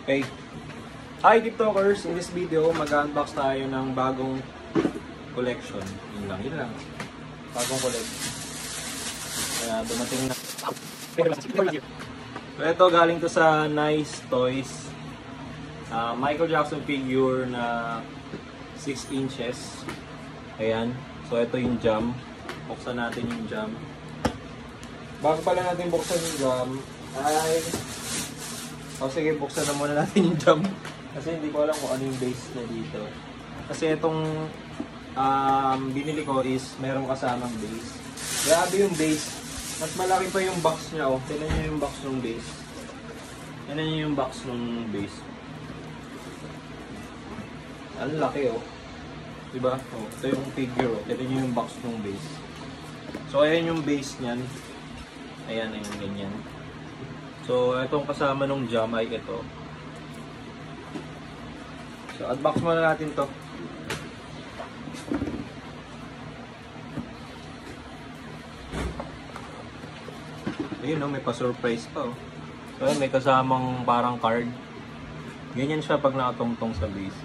Okay. Hi TikTokers! In this video, mag-unbox tayo ng bagong collection. Yun lang. Bagong collection. Kaya dumating na. So ito galing to sa Nice Toys. Michael Jackson figure na 6 inches. Ayan. So ito yung jam. Buksan natin yung jam. Bago pala natin buksan yung jam, sige, buksan na muna natin yung jam. Kasi hindi ko alam kung ano yung base na dito. Kasi itong binili ko is merong kasamang base. Grabe yung base. Mas malaki pa yung box niya. Oh. Tignan nyo yung box ng base. Tignan nyo yung box ng base. Ang laki oh. Diba? Oh, ito yung figure oh. Tignan nyo yung box ng base. So ayan yung base niyan. Ayan, ayan, ganyan. So itong kasama nung jam ay ito. So, unbox muna natin to. Ayun, no, may pa-surprise pa. Oh. So, may kasamang parang card. Ganyan siya pag nakatungtong sa base.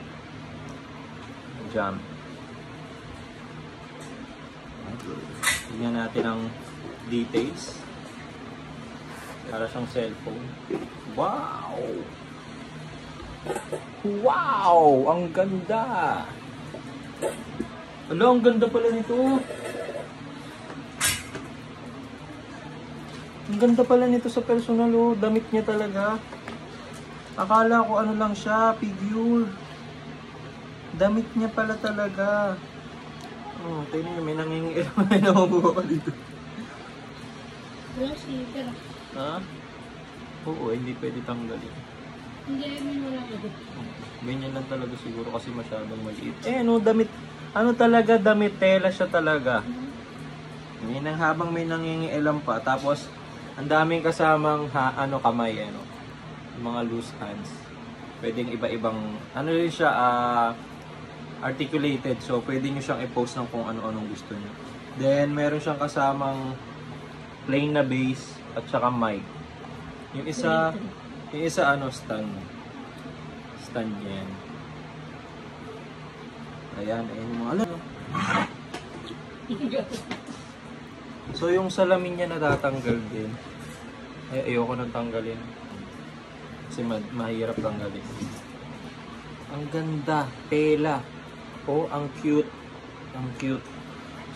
Jam. Tignan natin ang details. Para siyang cellphone. Wow! Wow! Ang ganda! Ala, ang ganda pala nito. Ang ganda pala nito sa personal oh. Damit niya talaga. Akala ko ano lang siya, figure. Damit niya pala talaga. Oh, tingnan niyo, may nangingilam na nakukuha ka dito. Wala sticker. Ha? Oo, hindi pwede tanggalin. Hindi, may wala ko. Ganyan lang talaga siguro kasi masyadong maliit. No, damit. Ano talaga, damit. Tela siya talaga. Habang may nangingialam pa. Tapos, ang daming kasamang kamay. Mga loose hands. Pwedeng iba-ibang, rin siya, articulated. So, pwede nyo siyang i-post ng kung ano-anong gusto nyo. Then, meron siyang kasamang plain na base at saka mic. Yung isa stand yan. Ayan yung mga alam. So yung salamin niya natatanggal din. Ayoko nang tanggalin. Kasi mahirap tanggalin. Ang ganda, tela. Oh, ang cute. Ang cute.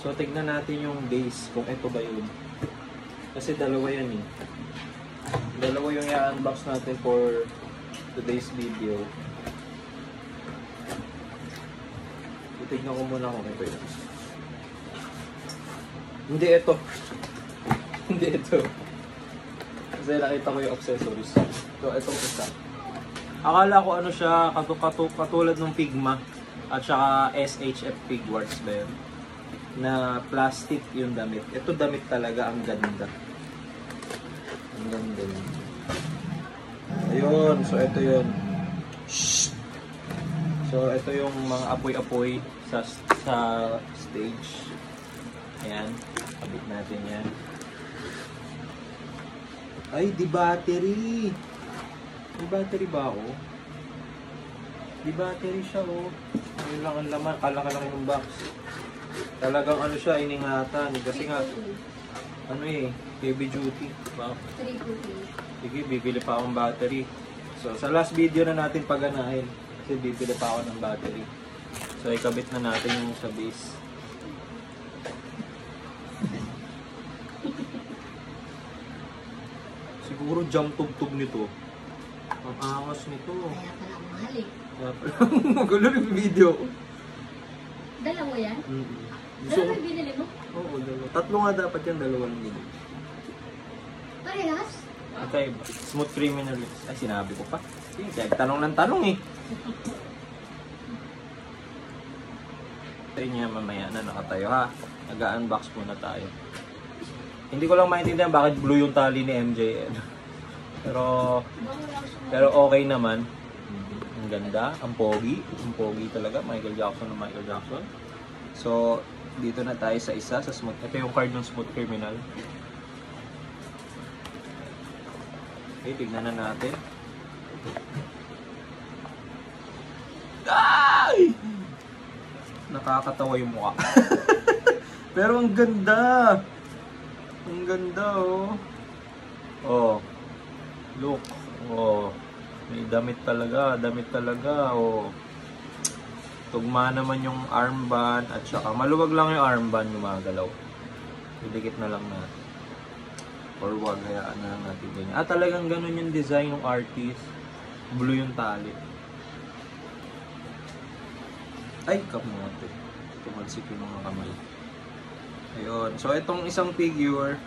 So tignan natin yung base kung ito ba yun. Kasi dalawa yan eh. Dalawa yung i-unbox natin for today's video. Titignan ko muna kung ito yun. Hindi ito. Hindi ito. Kasi nakita ko yung accessories. So, itong isa. Akala ko ano siya, katulad ng Figma at saka SHF Figwarts ba yun? Na plastic yung damit. Ito damit talaga, ang ganda. Ang ganda yun. Ayun, so ito yun. Shhh! So ito yung mga apoy-apoy sa stage. Ayan, kabit natin yan. Ay, di battery! Di battery ba ako? Di battery siya oh. Ayun lang ang laman, kalaki lang yung box. Talagang ano siya, iningatan. Kasi nga, heavy duty. Wow. Sige, bibili pa akong battery. So, sa last video na natin paganahin. Kasi bibili pa ako ng battery. So, ikabit na natin yung sa base. Siguro jump tugtog nito. Ang angas nito. Kaya pala ang mahal eh. Kaya pala, magulo yung video. Dalawa yan? So, Dalawa yung binili mo? oo, dalawa. Tatlo nga dapat yan, dalawa lang yun. Parehas? Okay, smooth criminal. Ay, sinabi ko pa. Sige, tanong ng tanong eh. Ito niya mamaya na nakatayo ha. Nag-unbox muna tayo. Hindi ko lang maintindihan bakit blue yung tali ni MJ. Pero okay naman. Ang ganda, ang pogi. Ang pogi talaga, Michael Jackson. So, dito na tayo sa isa, sa smooth. Ito yung card ng smooth criminal. Okay, tignan na natin. Ay! Nakakatawa yung mukha. Pero ang ganda. Ang ganda, oh. Oh. Look. Oh. May damit talaga. Damit talaga, oh. Tugma naman yung armband. At saka maluwag lang yung armband gumagalaw. Idikit na lang natin. Or wag, hayaan na lang natin ganyan. Ah, talagang ganun yung design ng artist. Blue yung tali. Ay, kamote. Tumalsik yung mga kamay. Ayun. So, itong isang figure,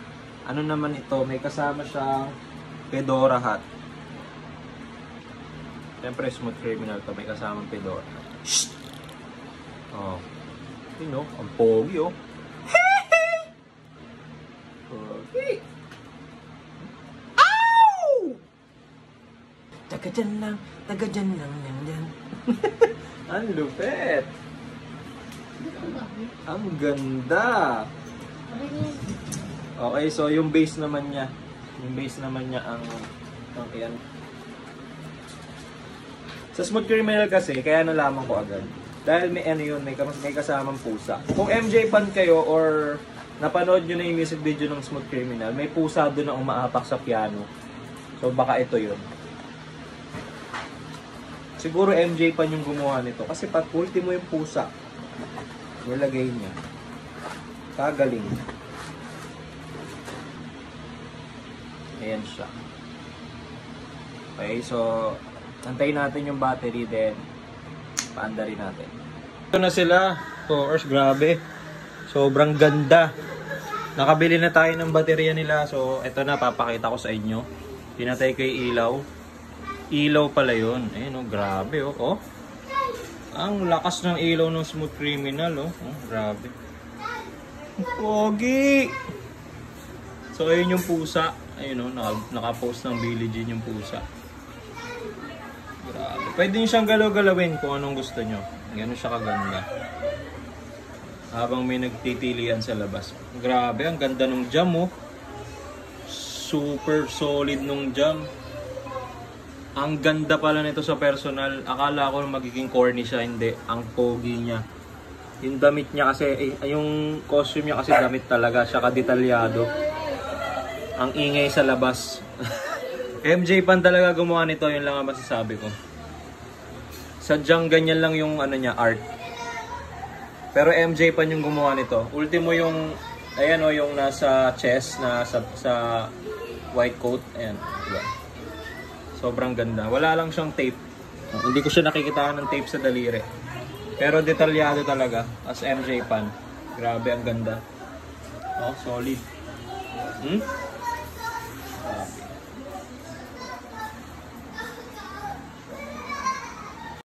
ano naman ito, may kasama siyang Fedora hat. Siyempre, Smooth Criminal to, may kasamang Fedora hat. Shhh! Oh. Yun, oh. Ang pogi, oh. Pogi! Ow! Taga dyan lang, yan. Ang lupet! Ang ganda! Okay, so yung base naman niya. Yung base naman niya ang yan. Sa Smooth Criminal kasi, kaya nalaman ko agad. Dahil may ano yun, may kasamang pusa. Kung MJ fan kayo or napanood nyo na yung music video ng Smooth Criminal, may pusa doon na umaapak sa piano. So baka ito yun. Siguro MJ fan yung gumawa nito. Kasi pag ultimo yung pusa, nilagay niya. Kagaling. Ayan siya. Okay, so antayin natin yung battery, then paanda rin natin. Ito na sila. 2 hours, grabe. Sobrang ganda. Nakabili na tayo ng baterya nila. So, ito na, papakita ko sa inyo. Pinatay ko yung ilaw. Ilaw pala yun. Ayun, oh, grabe, oh. Oh. Ang lakas ng ilaw ng Smooth Criminal, oh. Oh, grabe. Pogi! So, ayun yung pusa. Ayun, oh, naka-post ng Billie Jean yung pusa. Grabe. Pwede nyo siyang galaw-galawin kung anong gusto nyo. Ganun siya kaganda. Habang may nagtitilian sa labas. Grabe, ang ganda ng jam, oh. Super solid nung jam. Ang ganda pala nito sa personal. Akala ko magiging corny siya, hindi. Ang pogi niya. Yung damit niya kasi, yung costume niya kasi damit talaga. Siya kadetalyado. Ang ingay sa labas. MJ fan talaga gumawa nito, yun lang ang masasabi ko. Sadyang ganyan lang yung ano niya, art. Pero MJ fan yung gumawa nito. Ultimo yung, ayan o, yung nasa chest, sa white coat. Ayan, diba? Sobrang ganda. Wala lang siyang tape. Hindi ko siya nakikitaan ng tape sa daliri. Pero detalyado talaga, as MJ fan. Grabe, ang ganda. Oh, solid. Hmm? Grabe.